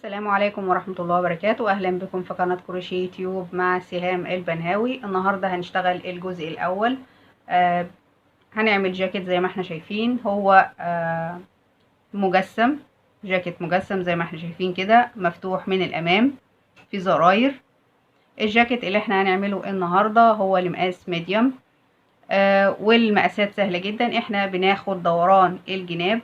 السلام عليكم ورحمة الله وبركاته. أهلا بكم في قناة كروشيه تيوب مع سهام البنهاوي. النهاردة هنشتغل الجزء الأول. هنعمل جاكيت زي ما احنا شايفين. هو مجسم، جاكيت مجسم زي ما احنا شايفين كده، مفتوح من الأمام في زراير. الجاكيت اللي احنا هنعمله النهاردة هو المقاس ميديوم، والمقاسات سهلة جدا. احنا بناخد دوران الجناب،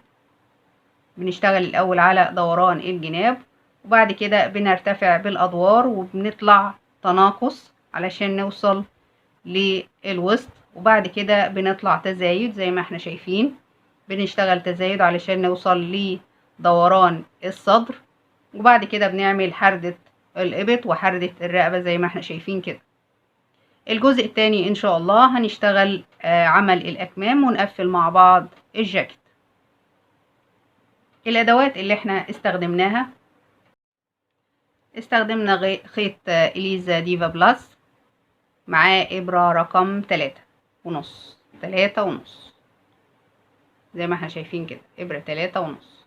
بنشتغل الأول على دوران الجناب، وبعد كده بنرتفع بالأدوار وبنطلع تناقص علشان نوصل للوسط، وبعد كده بنطلع تزايد زي ما احنا شايفين. بنشتغل تزايد علشان نوصل لدوران الصدر، وبعد كده بنعمل حردة الإبط وحردة الرقبة زي ما احنا شايفين كده. الجزء التاني إن شاء الله هنشتغل عمل الأكمام ونقفل مع بعض الجاكيت. الأدوات اللي احنا استخدمناها: استخدمنا خيط إليزا ديفا بلس، معاه إبرة رقم 3.5 زي ما احنا شايفين كده، إبرة 3.5.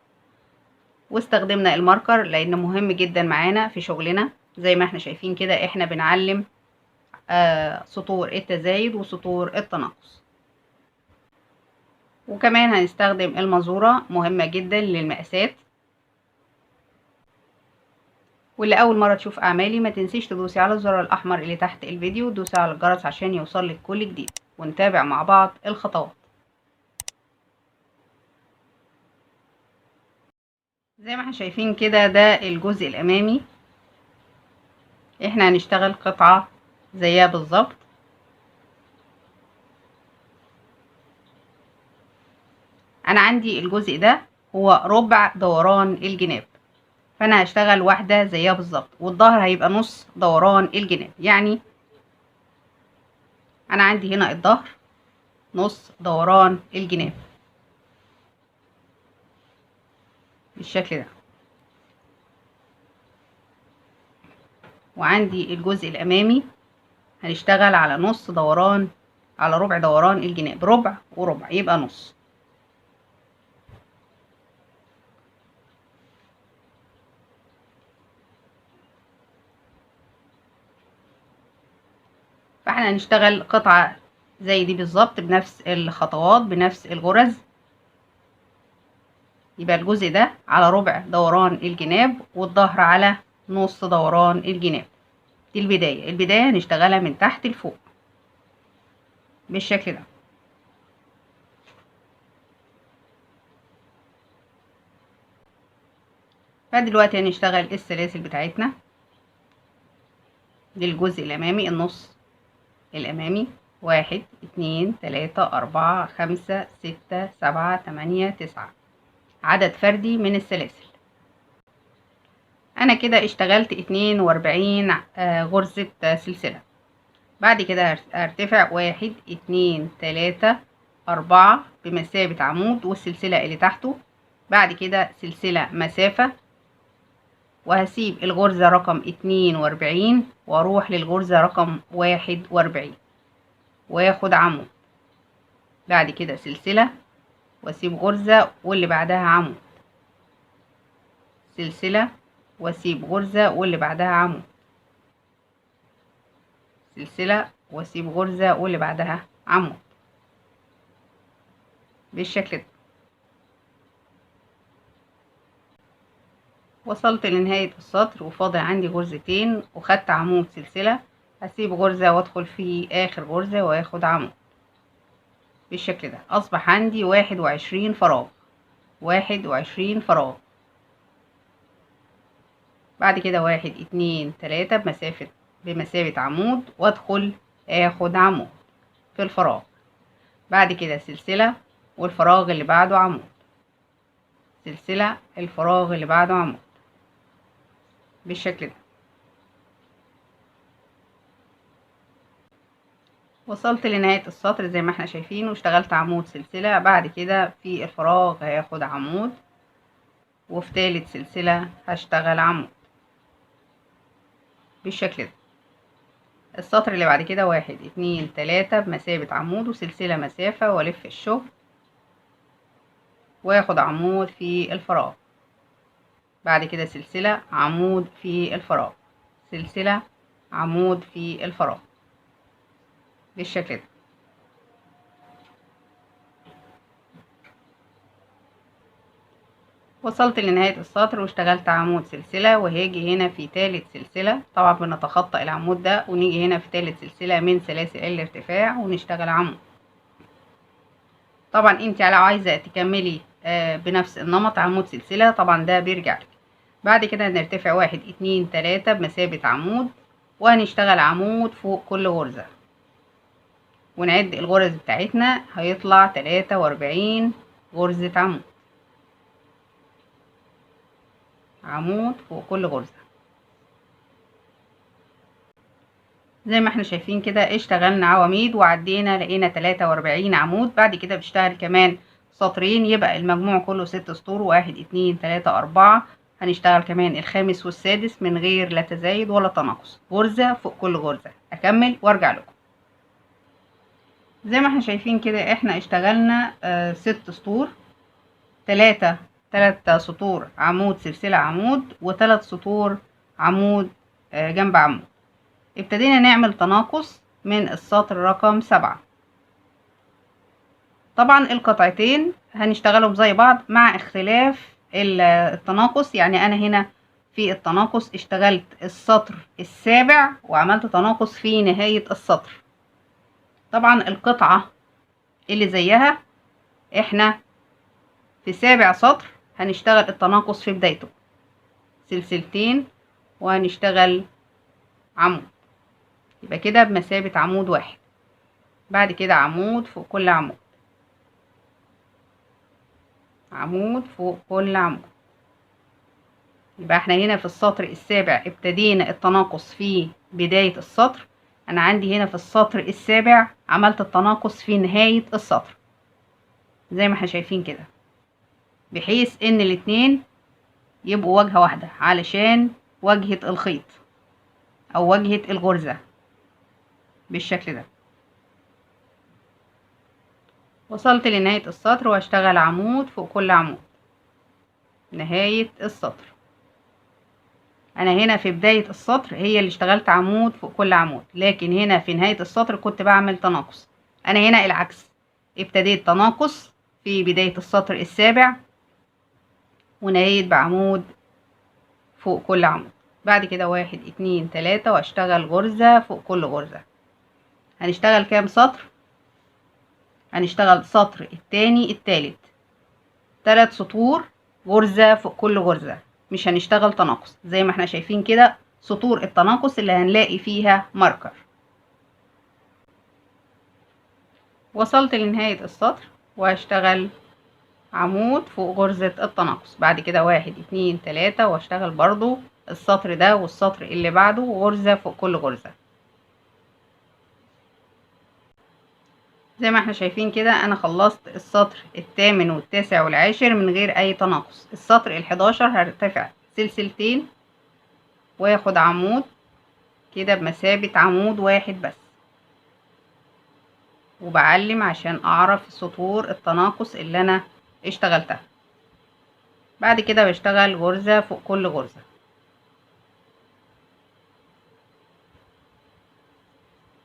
واستخدمنا الماركر لأنه مهم جدا معانا في شغلنا. زي ما احنا شايفين كده احنا بنعلم سطور التزايد وسطور التناقص. وكمان هنستخدم المازورة، مهمة جدا للمقاسات. واللي اول مره تشوف اعمالي ما تنسيش تدوسي على الزر الاحمر اللي تحت الفيديو وتدوسي على الجرس عشان يوصلك كل جديد، ونتابع مع بعض الخطوات. زي ما احنا شايفين كده ده الجزء الامامي. احنا هنشتغل قطعه زيها بالظبط. انا عندي الجزء ده هو ربع دوران الجناب، فانا هشتغل واحده زيها بالظبط، والظهر هيبقى نص دوران الجناب. يعني انا عندي هنا الظهر نص دوران الجناب بالشكل ده، وعندي الجزء الامامي هنشتغل على نص دوران، على ربع دوران الجناب، ربع وربع يبقى نص. فاحنا هنشتغل قطعة زي دي بالظبط بنفس الخطوات بنفس الغرز. يبقى الجزء ده على ربع دوران الجناب والظهر على نص دوران الجناب. دي البداية هنشتغلها من تحت لفوق بالشكل ده. فدلوقتي هنشتغل السلاسل بتاعتنا للجزء الامامي، النص الامامي: 1 2 3 4 5 6 7 8 9، عدد فردي من السلاسل. انا كده اشتغلت 42 غرزة سلسلة. بعد كده هرتفع 1 2 3 4 بمثابة عمود والسلسلة اللي تحته، بعد كده سلسلة مسافة، وهسيب الغرزة رقم 42 واروح للغرزة رقم 41 واخد عمود، بعد كده سلسلة واسيب غرزة واللي بعدها عمود، سلسلة واسيب غرزة واللي بعدها عمود، سلسلة واسيب غرزة واللي بعدها عمود بالشكل ده. وصلت لنهاية السطر وفاضل عندي غرزتين وخدت عمود سلسلة، هسيب غرزة وادخل في اخر غرزة واخد عمود بالشكل ده. اصبح عندي 21 فراغ، 21 فراغ. بعد كده 1 2 3 بمثابة عمود وادخل اخد عمود في الفراغ، بعد كده سلسلة والفراغ اللي بعده عمود، سلسلة الفراغ اللي بعده عمود بالشكل ده. وصلت لنهاية السطر زي ما احنا شايفين واشتغلت عمود سلسلة. بعد كده في الفراغ هياخد عمود، وفي تالت سلسلة هشتغل عمود بالشكل ده. السطر اللي بعد كده 1 2 3 بمثابة عمود وسلسلة مسافة والف الشغل واخد عمود في الفراغ بعد كده سلسلة عمود في الفراغ، سلسلة عمود في الفراغ بالشكل ده. وصلت لنهاية السطر واشتغلت عمود سلسلة، وهاجي هنا في تالت سلسلة، طبعا بنتخطى العمود ده ونيجي هنا في تالت سلسلة من سلاسل الارتفاع ونشتغل عمود. طبعا انت لو عايزة تكملي بنفس النمط عمود سلسلة طبعا ده بيرجع لك. بعد كده هنرتفع 1 2 3 بمثابة عمود، وهنشتغل عمود فوق كل غرزة، ونعد الغرز بتاعتنا هيطلع 43 غرزة عمود، عمود فوق كل غرزة. زي ما احنا شايفين كده اشتغلنا عواميد وعدينا لقينا 43 عمود. بعد كده بشتغل كمان سطرين، يبقى المجموع كله 6 سطور، 1 2 3 4. هنشتغل كمان الخامس والسادس من غير لا تزايد ولا تناقص، غرزة فوق كل غرزة. اكمل وارجع لكم. زي ما احنا شايفين كده احنا اشتغلنا 6 سطور، 3 سطور عمود سلسلة عمود، و3 سطور عمود جنب عمود. ابتدينا نعمل تناقص من السطر رقم 7. طبعا القطعتين هنشتغلهم زي بعض مع اختلاف التناقص. يعني انا هنا في التناقص اشتغلت السطر السابع وعملت تناقص في نهاية السطر. طبعا القطعة اللي زيها احنا في سابع سطر هنشتغل التناقص في بدايته، سلسلتين وهنشتغل عمود، يبقى كده بمثابة عمود واحد. بعد كده عمود فوق كل عمود، عمود فوق كل عمود. يبقى احنا هنا في السطر السابع ابتدينا التناقص في بداية السطر، انا عندي هنا في السطر السابع عملت التناقص في نهاية السطر زي ما احنا شايفين كده، بحيث ان الاتنين يبقوا واجهة واحدة علشان واجهة الخيط او واجهة الغرزة بالشكل ده. وصلت لنهاية السطر واشتغل عمود فوق كل عمود، نهاية السطر. انا هنا في بداية السطر هي اللي اشتغلت عمود فوق كل عمود، لكن هنا في نهاية السطر كنت بعمل تناقص. انا هنا العكس، ابتديت تناقص في بداية السطر السابع ونهيت بعمود فوق كل عمود. بعد كده 1 2 3 واشتغل غرزة فوق كل غرزة. هنشتغل كام سطر؟ هنشتغل السطر التاني التالت 3 سطور، غرزة فوق كل غرزة، مش هنشتغل تناقص. زي ما احنا شايفين كده سطور التناقص اللي هنلاقي فيها ماركر. وصلت لنهاية السطر وهشتغل عمود فوق غرزة التناقص. بعد كده 1 2 3 واشتغل برضو السطر ده والسطر اللي بعده غرزة فوق كل غرزة. زي ما احنا شايفين كده انا خلصت السطر الثامن والتاسع والعاشر من غير اي تناقص. السطر ال11 هرتفع سلسلتين واخد عمود كده بمثابة عمود واحد بس، وبعلم عشان اعرف سطور التناقص اللي انا اشتغلتها. بعد كده بشتغل غرزة فوق كل غرزة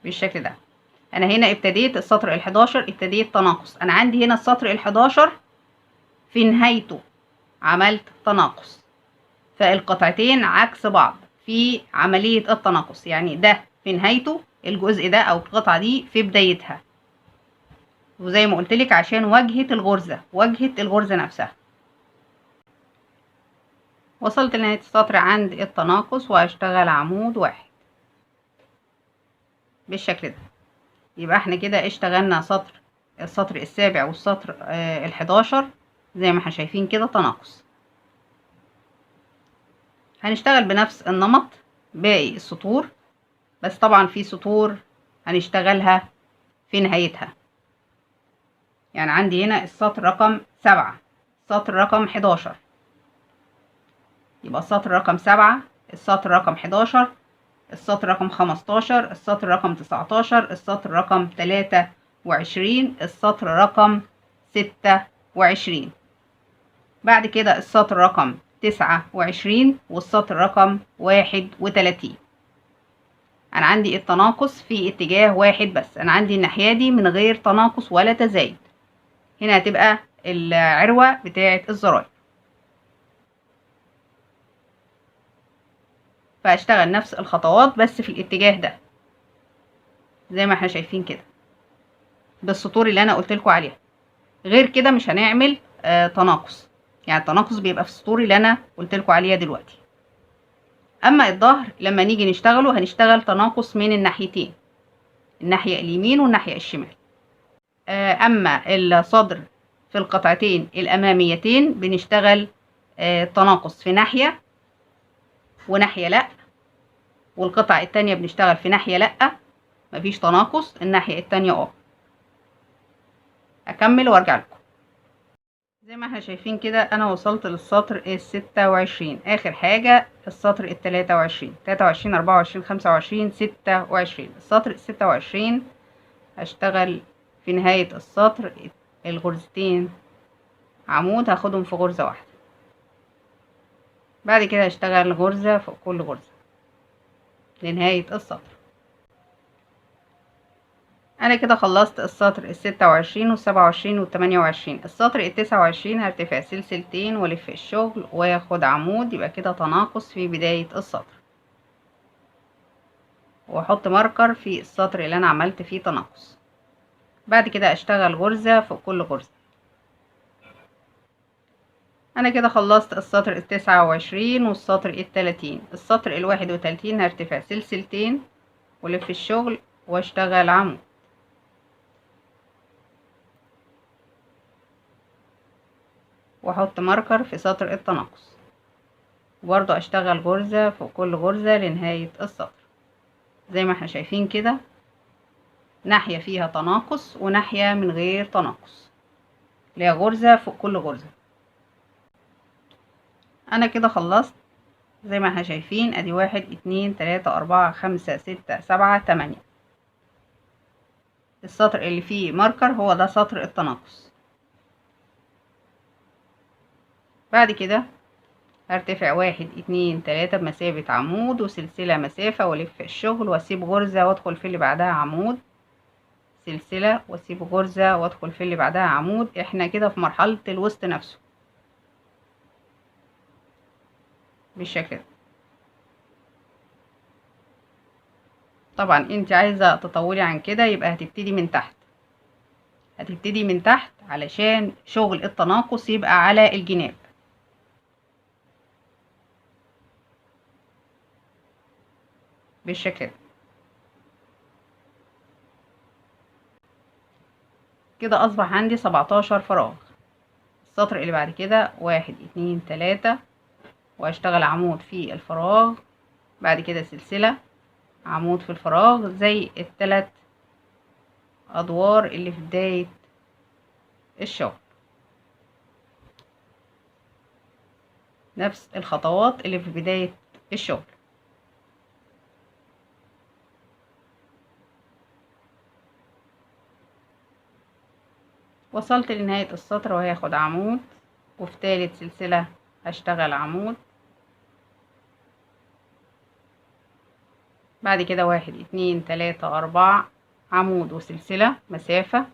بالشكل ده. انا هنا ابتديت السطر ال11 ابتديت تناقص، انا عندي هنا السطر ال11 في نهايته عملت تناقص، فالقطعتين عكس بعض في عملية التناقص. يعني ده في نهايته الجزء ده او القطعة دي في بدايتها، وزي ما قلتلك عشان واجهة الغرزة، واجهة الغرزة نفسها. وصلت لنهاية السطر عند التناقص وهشتغل عمود واحد بالشكل ده. يبقى احنا كده اشتغلنا السطر السابع والسطر ال11 زي ما احنا شايفين كده تناقص. هنشتغل بنفس النمط باقي السطور، بس طبعا في سطور هنشتغلها في نهايتها. يعني عندي هنا السطر رقم 7، السطر رقم 11، يبقى السطر رقم 7، السطر رقم 11، السطر رقم 15، السطر رقم 19، السطر رقم 23، السطر رقم 26. بعد كده السطر رقم 29 والسطر رقم 31. انا عندي التناقص في اتجاه واحد بس، انا عندي الناحية دي من غير تناقص ولا تزايد. هنا هتبقى العروة بتاعة الزراير، فاشتغل نفس الخطوات بس في الاتجاه ده زي ما احنا شايفين كده بالسطور اللي انا قلت لكم عليها. غير كده مش هنعمل تناقص، يعني التناقص بيبقى في السطور اللي انا قلت لكم عليها دلوقتي. اما الظهر لما نيجي نشتغله هنشتغل تناقص من الناحيتين، الناحية اليمين والناحية الشمال. اما الصدر في القطعتين الاماميتين بنشتغل تناقص في ناحية وناحية لا، والقطع التانية بنشتغل في ناحية لا مفيش تناقص، الناحية التانية اكمل وارجع لكم. زي ما احنا شايفين كده انا وصلت للسطر ال26، اخر حاجة السطر ال23، 23 24 25 26. السطر ال26 هشتغل في نهاية السطر الغرزتين عمود هاخدهم في غرزة واحدة، بعد كده هشتغل غرزة فوق كل غرزة لنهاية السطر. انا كده خلصت السطر ال26 وال27 وال28. السطر ال29 هرتفع سلسلتين والف الشغل واخد عمود، يبقى كده تناقص في بداية السطر، واحط ماركر في السطر اللي انا عملت فيه تناقص. بعد كده اشتغل غرزة فوق كل غرزة. انا كده خلصت السطر ال29 والسطر ال30. السطر ال31 هرتفع سلسلتين والف الشغل واشتغل عمود، واحط ماركر في سطر التناقص، وبرضو اشتغل غرزة فوق كل غرزة لنهاية السطر. زي ما احنا شايفين كده ناحية فيها تناقص وناحية من غير تناقص، اللي هي غرزة فوق كل غرزة. انا كده خلصت زي ما احنا شايفين، ادي 1 2 3 4 5 6 7 8. السطر اللي فيه ماركر هو ده سطر التناقص. بعد كده هرتفع 1 2 3 بمثابة عمود وسلسلة مسافة والف الشغل واسيب غرزة وادخل في اللي بعدها عمود، سلسلة واسيب غرزة وادخل في اللي بعدها عمود. احنا كده في مرحلة الوسط نفسه بالشكل ده. طبعا انت عايزة تطولي عن كده يبقى هتبتدي من تحت، هتبتدي من تحت علشان شغل التناقص يبقى على الجناب بالشكل ده. كده اصبح عندي 17 فراغ. السطر اللي بعد كده 1 2 3 واشتغل عمود في الفراغ، بعد كده سلسلة عمود في الفراغ زي الثلاث ادوار اللي في بداية الشغل، نفس الخطوات اللي في بداية الشغل. وصلت لنهاية السطر وهاخد عمود، وفي تالت سلسلة هشتغل عمود، بعد كده 1 2 3 4 عمود وسلسلة مسافة،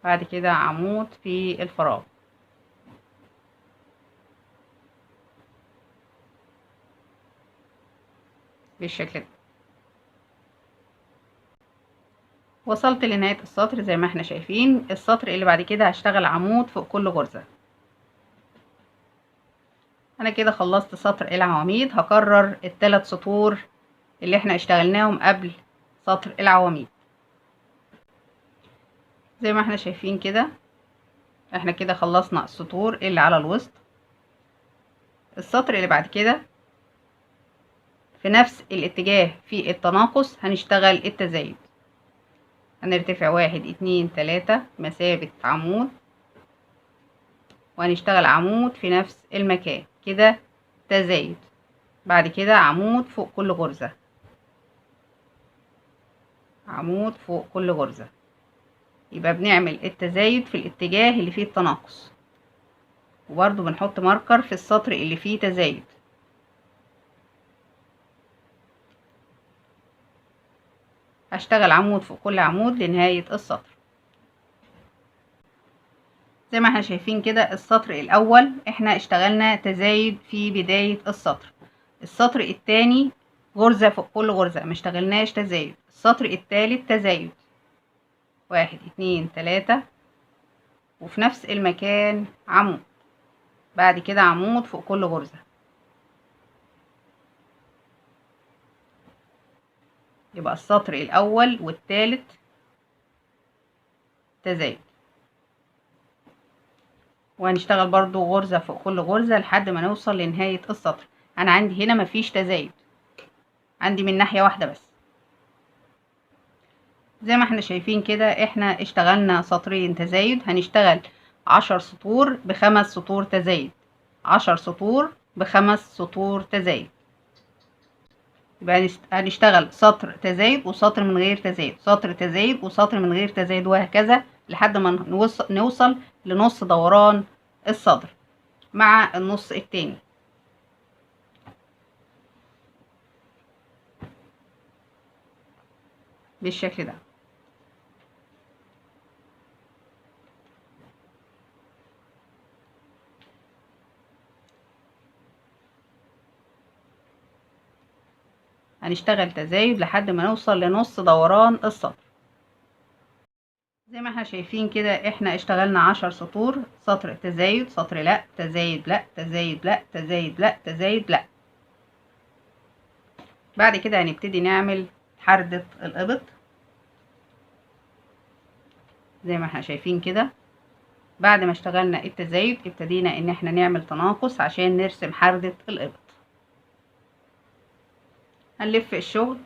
بعد كده عمود في الفراغ بالشكل ده. وصلت لنهاية السطر زي ما احنا شايفين. السطر اللي بعد كده هشتغل عمود فوق كل غرزة. انا كده خلصت سطر العواميد. هكرر الثلاث سطور اللي احنا اشتغلناهم قبل سطر العواميد. زي ما احنا شايفين كده احنا كده خلصنا السطور اللي على الوسط. السطر اللي بعد كده في نفس الاتجاه في التناقص هنشتغل التزايد. هنرتفع 1 2 3 مثابة عمود، وهنشتغل عمود في نفس المكان كده تزايد، بعد كده عمود فوق كل غرزة، عمود فوق كل غرزة. يبقى بنعمل التزايد في الاتجاه اللي فيه التناقص. وبرضو بنحط ماركر في السطر اللي فيه تزايد. هشتغل عمود فوق كل عمود لنهاية السطر. زي ما احنا شايفين كده السطر الاول احنا اشتغلنا تزايد في بداية السطر. السطر التاني غرزة فوق كل غرزة، ما اشتغلناش تزايد. السطر التالت تزايد، 1 2 3، وفي نفس المكان عمود، بعد كده عمود فوق كل غرزة. يبقى السطر الاول والتالت تزايد، وهنشتغل برضو غرزة فوق كل غرزة لحد ما نوصل لنهاية السطر. انا عندي هنا مفيش تزايد، عندي من ناحية واحدة بس. زي ما احنا شايفين كده احنا اشتغلنا سطرين تزايد. هنشتغل 10 سطور ب5 سطور تزايد، 10 سطور ب5 سطور تزايد. يبقى هنشتغل سطر تزايد وسطر من غير تزايد، سطر تزايد وسطر من غير تزايد، وهكذا لحد ما نوصل لنص دوران الصدر مع النص التاني بالشكل ده. هنشتغل تزايد لحد ما نوصل لنص دوران السطر. زي ما احنا شايفين كده احنا اشتغلنا 10 سطور، سطر تزايد، سطر لا، تزايد لا، تزايد لا، تزايد لا، تزايد لا. بعد كده هنبتدي نعمل حردة الإبط زي ما احنا شايفين كده. بعد ما اشتغلنا التزايد ابتدينا ان احنا نعمل تناقص عشان نرسم حردة الإبط. هنلف الشغل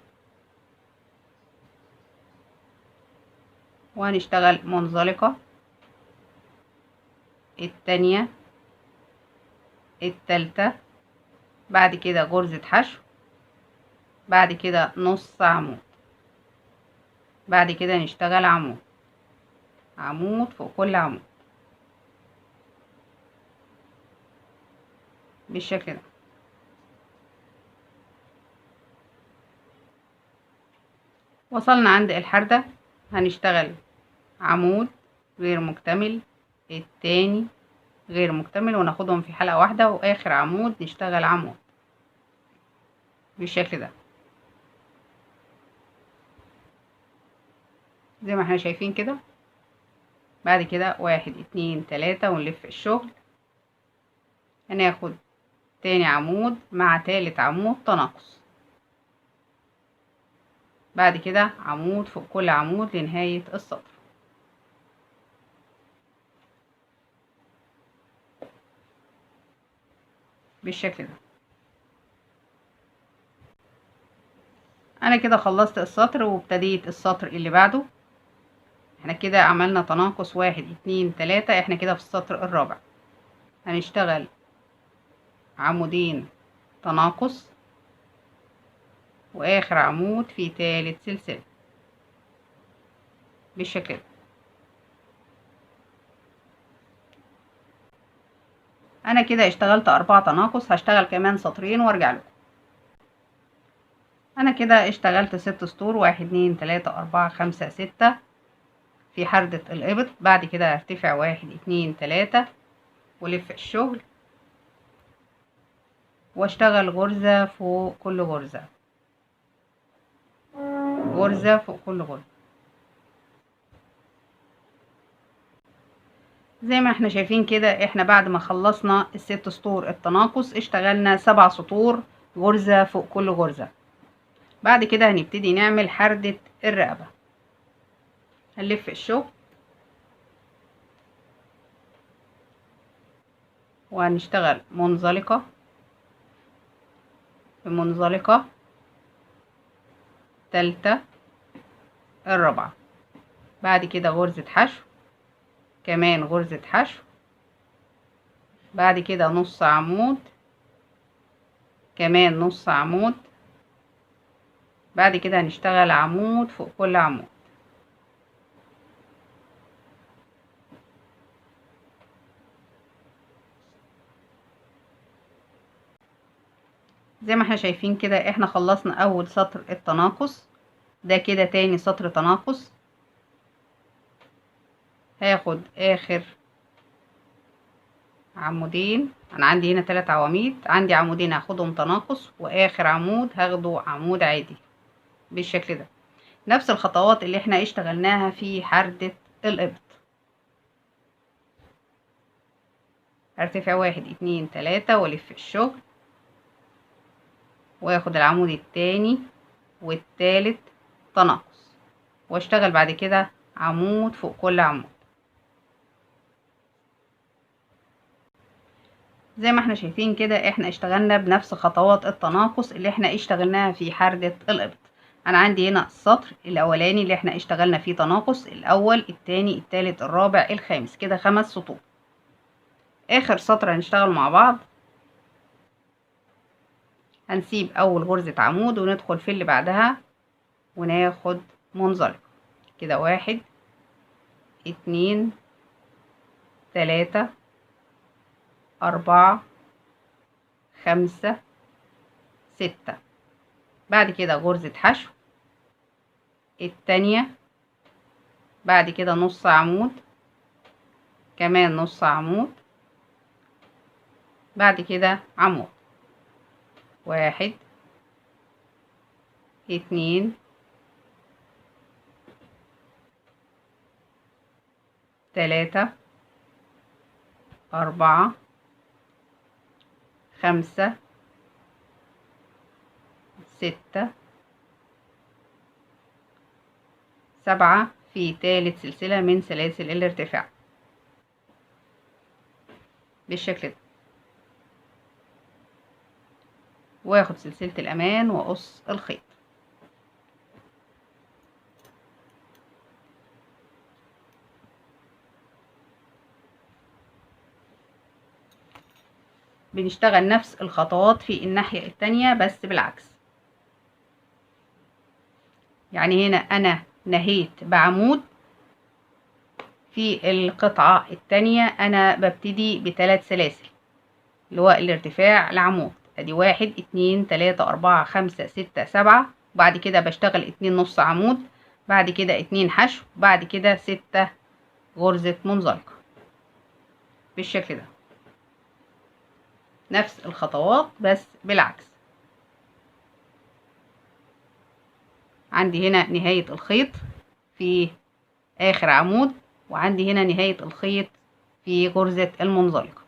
وهنشتغل منزلقة، التانية، التالتة، بعد كده غرزة حشو، بعد كده نص عمود، بعد كده نشتغل عمود، عمود فوق كل عمود بالشكل ده. وصلنا عند الحردة، هنشتغل عمود غير مكتمل، التاني غير مكتمل، وناخدهم في حلقة واحدة، واخر عمود نشتغل عمود بالشكل ده زي ما احنا شايفين كده. بعد كده 1 2 3 ونلف الشغل، هناخد تاني عمود مع تالت عمود تناقص، بعد كده عمود فوق كل عمود لنهاية السطر بالشكل ده. انا كده خلصت السطر وابتديت السطر اللي بعده. احنا كده عملنا تناقص 1 2 3، احنا كده في السطر الرابع. هنشتغل عمودين تناقص واخر عمود في تالت سلسلة بالشكل ده. انا كده اشتغلت 4 تناقص، هشتغل كمان سطرين وارجع لكم. انا كده اشتغلت 6 سطور، 1 2 3 4 5 6 في حردة الإبط. بعد كده هرتفع 1 2 3 ولف الشغل واشتغل غرزة فوق كل غرزة، غرزة فوق كل غرزة زي ما احنا شايفين كده. احنا بعد ما خلصنا ال6 سطور التناقص اشتغلنا 7 سطور غرزة فوق كل غرزة. بعد كده هنبتدي نعمل حردة الرقبة. هنلف الشغل وهنشتغل منزلقة بمنزلقة، تالتة، الرابعة، بعد كده غرزة حشو، كمان غرزة حشو، بعد كده نص عمود، كمان نص عمود، بعد كده هنشتغل عمود فوق كل عمود زي ما احنا شايفين كده احنا خلصنا اول سطر التناقص، ده كده تاني سطر تناقص. هاخد اخر عمودين، انا عندي هنا 3 عواميد، عندي عمودين هاخدهم تناقص واخر عمود هاخده عمود عادي بالشكل ده. نفس الخطوات اللي احنا اشتغلناها في حردة الابط. هرتفع 1 2 3 والف الشغل، واخد العمود التاني والتالت تناقص، واشتغل بعد كده عمود فوق كل عمود. زي ما احنا شايفين كده احنا اشتغلنا بنفس خطوات التناقص اللي احنا اشتغلناها في حردة الابط. انا عندي هنا السطر الاولاني اللي احنا اشتغلنا فيه تناقص، الاول التاني التالت الرابع الخامس، كده 5 سطور. اخر سطر هنشتغل مع بعض، هنسيب اول غرزة عمود وندخل في اللي بعدها وناخد منزلق كده 1 2 3 4 5 6. بعد كده غرزة حشو التانية، بعد كده نص عمود، كمان نص عمود، بعد كده عمود 1 2 3 4 5 6 7 في تالت سلسلة من سلاسل الارتفاع بالشكل ده، واخد سلسلة الامان واقص الخيط. بنشتغل نفس الخطوات في الناحية التانية بس بالعكس. يعني هنا انا نهيت بعمود، في القطعة التانية انا ببتدي ب3 سلاسل اللي هو الارتفاع العمود، ادي 1 2 3 4 5 6 7، وبعد كده بشتغل 2 نص عمود، بعد كده 2 حشو، بعد كده 6 غرزة منزلقة بالشكل ده. نفس الخطوات بس بالعكس. عندي هنا نهاية الخيط في آخر عمود، وعندي هنا نهاية الخيط في غرزة المنزلقة.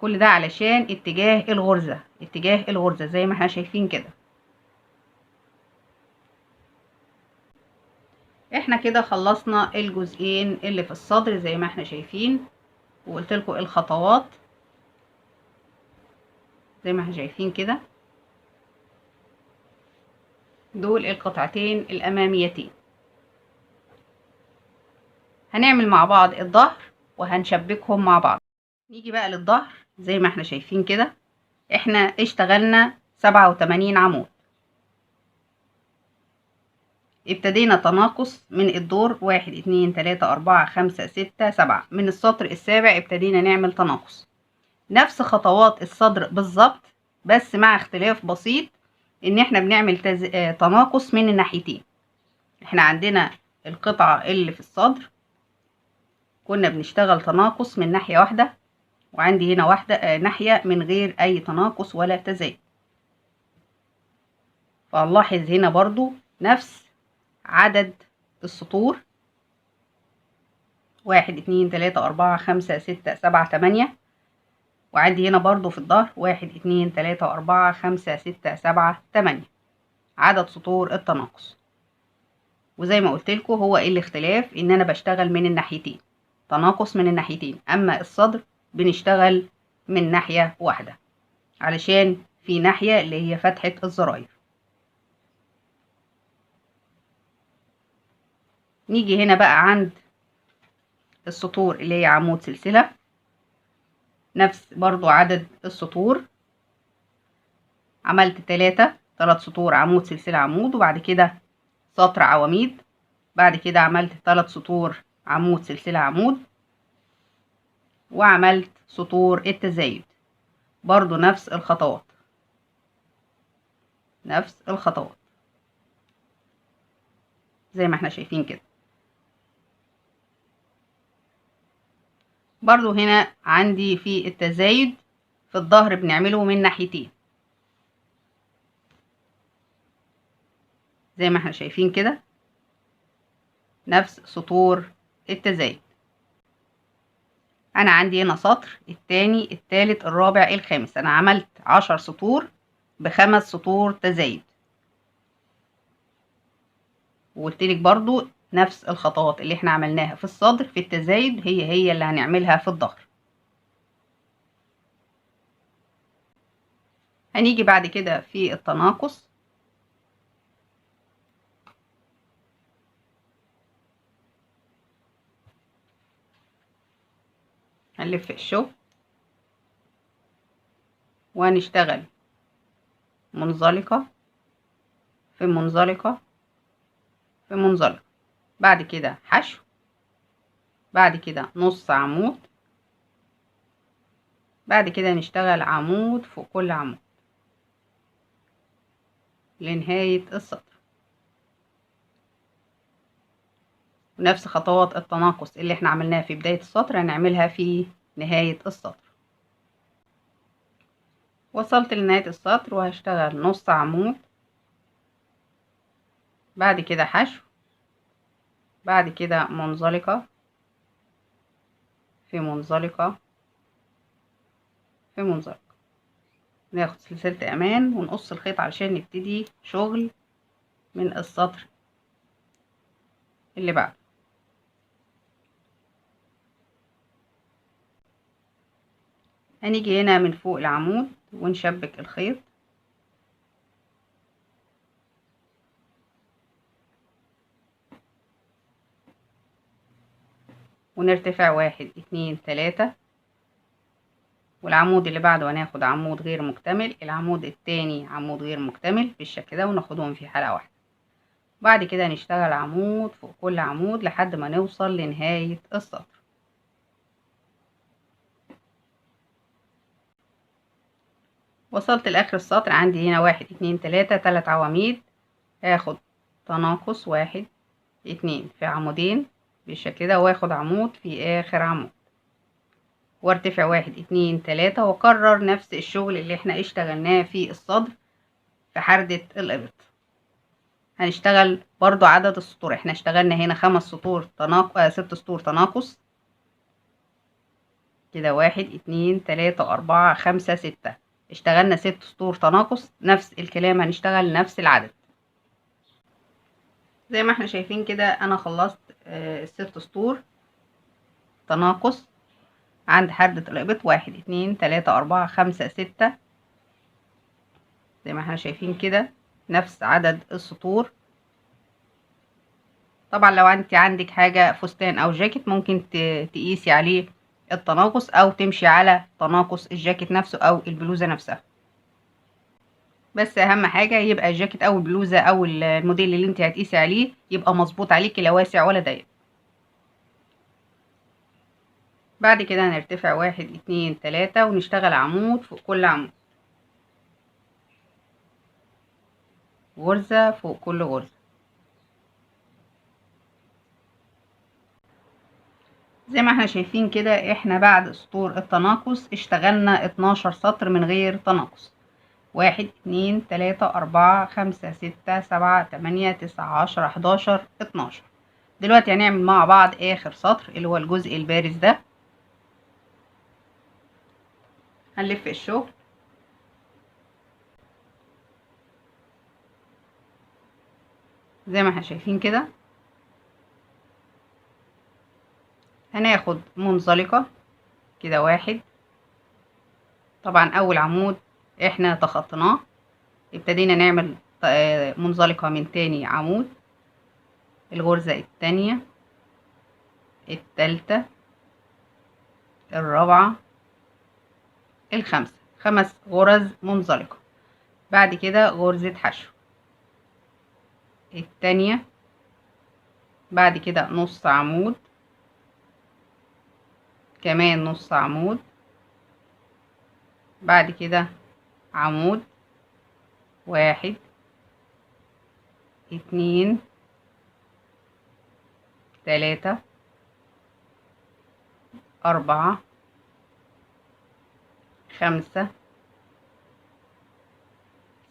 كل ده علشان اتجاه الغرزة زي ما احنا شايفين كده. احنا كده خلصنا الجزئين اللي في الصدر زي ما احنا شايفين، وقلت لكم الخطوات زي ما احنا شايفين كده. دول القطعتين الاماميتين. هنعمل مع بعض الظهر وهنشبكهم مع بعض. نيجي بقى للظهر زي ما احنا شايفين كده، احنا اشتغلنا 87 عمود. ابتدينا تناقص من الدور 1 2 3 4 5 6 7، من السطر السابع ابتدينا نعمل تناقص. نفس خطوات الصدر بالظبط، بس مع اختلاف بسيط ان احنا بنعمل تناقص من الناحيتين. احنا عندنا القطعة اللي في الصدر كنا بنشتغل تناقص من ناحية واحدة، وعندي هنا واحدة ناحية من غير اي تناقص ولا تزايد. فنلاحظ هنا برضو نفس عدد السطور 1 2 3 4 5 6 7 8، وعندي هنا برضو في الظهر 1 2 3 4 5 6 7 8 عدد سطور التناقص. وزي ما قلت لكم هو ايه الاختلاف، ان انا بشتغل من الناحيتين، تناقص من الناحيتين، اما الصدر بنشتغل من ناحية واحدة علشان في ناحية اللي هي فتحة الزراير. نيجي هنا بقى عند السطور اللي هي عمود سلسلة، نفس برضو عدد السطور، عملت 3 سطور عمود سلسلة عمود، وبعد كده سطر عواميد، بعد كده عملت 3 سطور عمود سلسلة عمود، وعملت سطور التزايد برضو نفس الخطوات. نفس الخطوات زي ما احنا شايفين كده. برضو هنا عندي في التزايد في الظهر بنعمله من ناحيتين زي ما احنا شايفين كده، نفس سطور التزايد. انا عندي هنا سطر، التاني، التالت، الرابع، الخامس. انا عملت 10 سطور ب5 سطور تزايد. وقلتلك برضو نفس الخطوات اللي احنا عملناها في الصدر في التزايد هي اللي هنعملها في الظهر. هنيجي بعد كده في التناقص. هنلف الشغل وهنشتغل منزلقة في منزلقة في منزلقة، بعد كده حشو، بعد كده نص عمود، بعد كده نشتغل عمود فوق كل عمود لنهاية السطر. ونفس خطوات التناقص اللي احنا عملناها في بداية السطر هنعملها في نهاية السطر. وصلت لنهاية السطر وهشتغل نص عمود، بعد كده حشو، بعد كده منزلقة في منزلقة في منزلقة. ناخد سلسلة امان ونقص الخيط علشان نبتدي شغل من السطر اللي بعده. هنيجي هنا من فوق العمود ونشبك الخيط ونرتفع 1 2 3. والعمود اللي بعده هناخد عمود غير مكتمل، العمود التاني عمود غير مكتمل بالشكل ده وناخدهم في حلقة واحدة. بعد كده نشتغل عمود فوق كل عمود لحد ما نوصل لنهاية السطر. وصلت لاخر السطر، عندي هنا 1 2 3 3 عواميد. هاخد تناقص 1 2 في عمودين بالشكل ده، واخد عمود في اخر عمود وارتفع 1 2 3 واكرر نفس الشغل اللي احنا اشتغلناه في الصدر في حردة الابط. هنشتغل برضو عدد السطور. احنا اشتغلنا هنا 5 سطور تناقص، 6 سطور تناقص كده، 1 2 3 4 5 6. اشتغلنا 6 سطور تناقص، نفس الكلام هنشتغل نفس العدد. زي ما احنا شايفين كده انا خلصت ال6 سطور تناقص عند حردة الابط، 1 2 3 4 5 6. زي ما احنا شايفين كده نفس عدد السطور. طبعا لو انت عندك حاجة فستان او جاكيت ممكن تقيسي عليه التناقص او تمشي على تناقص الجاكيت نفسه او البلوزة نفسها. بس اهم حاجة يبقى الجاكيت او البلوزة او الموديل اللي انت هتقيسي عليه يبقى مظبوط عليكي، لا واسع ولا ضيق. بعد كده هنرتفع 1 2 3 ونشتغل عمود فوق كل عمود، غرزة فوق كل غرزة. زي ما احنا شايفين كده احنا بعد سطور التناقص اشتغلنا 12 سطر من غير تناقص، 1 2 3 4 5 6 7 8 9 10 11 12. دلوقتي هنعمل مع بعض اخر سطر اللي هو الجزء البارز ده. هنلف الشغل زي ما احنا شايفين كده. هناخد منزلقة كده 1. طبعا اول عمود احنا تخطيناه، ابتدينا نعمل منزلقة من تاني عمود، الغرزة التانية، التالتة، الرابعة، الخامسة، 5 غرز منزلقة. بعد كده غرزة حشو التانية، بعد كده نص عمود، كمان نص عمود، بعد كده عمود 1 2 3 4 5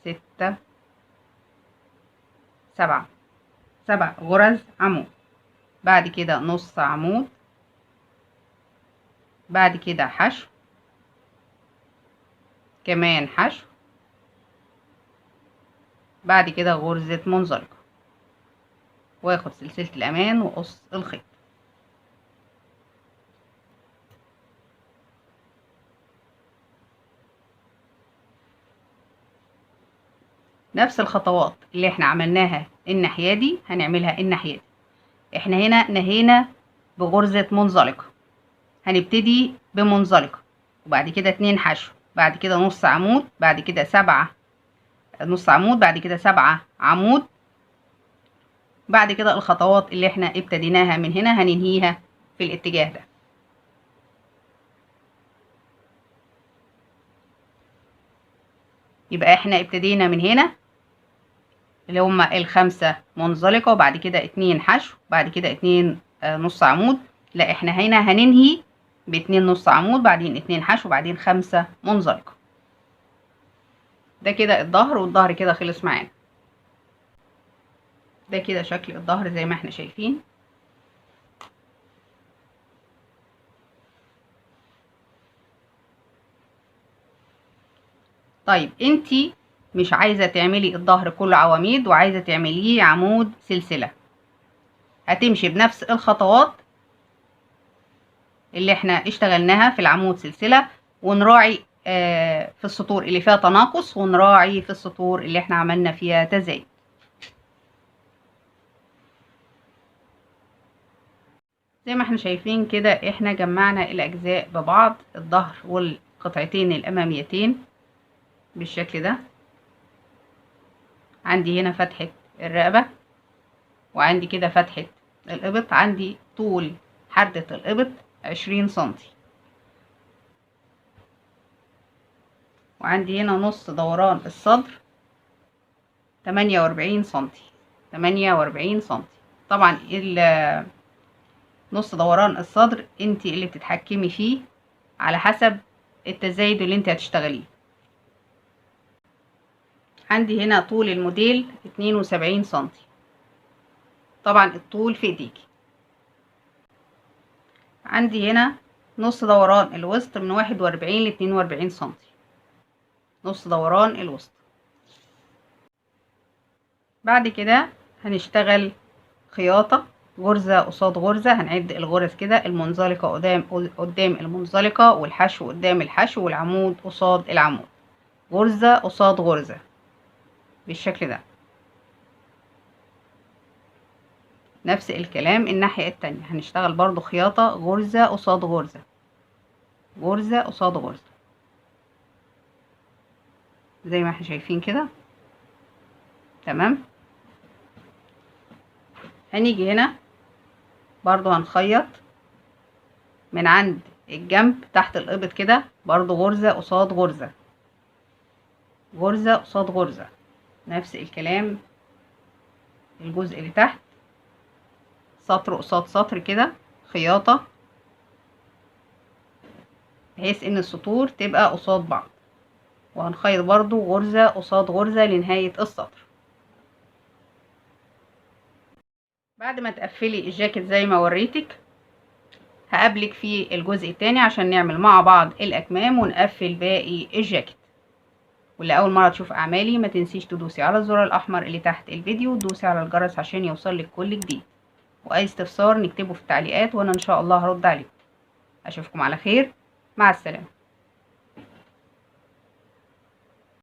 6 7 غرز عمود. بعد كده نص عمود، بعد كده حشو، كمان حشو، بعد كده غرزة منزلقة، واخد سلسلة الأمان وقص الخيط. نفس الخطوات اللي احنا عملناها الناحية دي هنعملها الناحية دي. احنا هنا نهينا بغرزة منزلقة، هنبتدي بمنزلقة وبعد كده 2 حشو، بعد كده نص عمود، بعد كده 7 نص عمود، بعد كده 7 عمود. بعد كده الخطوات اللي احنا ابتديناها من هنا هننهيها في الاتجاه ده. يبقى احنا ابتدينا من هنا اللي هما ال5 منزلقة، وبعد كده 2 حشو، بعد كده 2 نص عمود. لا احنا هنا هننهي ب2 نص عمود، بعدين 2 حشو، بعدين 5 منزلقة. ده كده الظهر، والظهر كده خلص معانا. ده كده شكل الظهر زي ما احنا شايفين. طيب انتي مش عايزة تعملي الظهر كله عواميد وعايزة تعمليه عمود سلسلة، هتمشي بنفس الخطوات اللي احنا اشتغلناها في العمود سلسلة، ونراعي في السطور اللي فيها تناقص، ونراعي في السطور اللي احنا عملنا فيها تزايد. زي ما احنا شايفين كده احنا جمعنا الاجزاء ببعض، الظهر والقطعتين الاماميتين بالشكل ده. عندي هنا فتحة الرقبة، وعندي كده فتحة الإبط. عندي طول حردة الإبط 20 سنتي، وعندي هنا نص دوران الصدر 48 سنتي. 48 سنتي. طبعا نص دوران الصدر انت اللي بتتحكمي فيه على حسب التزايد اللي انت هتشتغليه. عندي هنا طول الموديل 72 سنتي. طبعا الطول في ايديكي. عندي هنا نص دوران الوسط من 41 ل 42 سنتي. نص دوران الوسط. بعد كده هنشتغل خياطة غرزة قصاد غرزة. هنعد الغرز كده، المنزلقة قدام المنزلقة، والحشو قدام الحشو، والعمود قصاد العمود، غرزة قصاد غرزة بالشكل ده. نفس الكلام الناحية التانية، هنشتغل برضو خياطة غرزة قصاد غرزة، غرزة قصاد غرزة زي ما احنا شايفين كده. تمام. هنيجي هنا برضو هنخيط من عند الجنب تحت الإبط كده، برضو غرزة قصاد غرزة، غرزة قصاد غرزة. نفس الكلام الجزء اللي تحت، سطر قصاد سطر كده خياطة، بحيث ان السطور تبقى قصاد بعض. وهنخيط برضو غرزة قصاد غرزة لنهاية السطر. بعد ما تقفلي الجاكيت زي ما وريتك، هقابلك في الجزء التاني عشان نعمل مع بعض الأكمام ونقفل باقي الجاكيت. واللي أول مرة تشوف أعمالي ما تنسيش تدوسي على الزر الأحمر اللي تحت الفيديو، وتدوسي على الجرس عشان يوصلك كل جديد. وأي استفسار نكتبه في التعليقات وأنا إن شاء الله هرد عليكم. أشوفكم على خير. مع السلامة.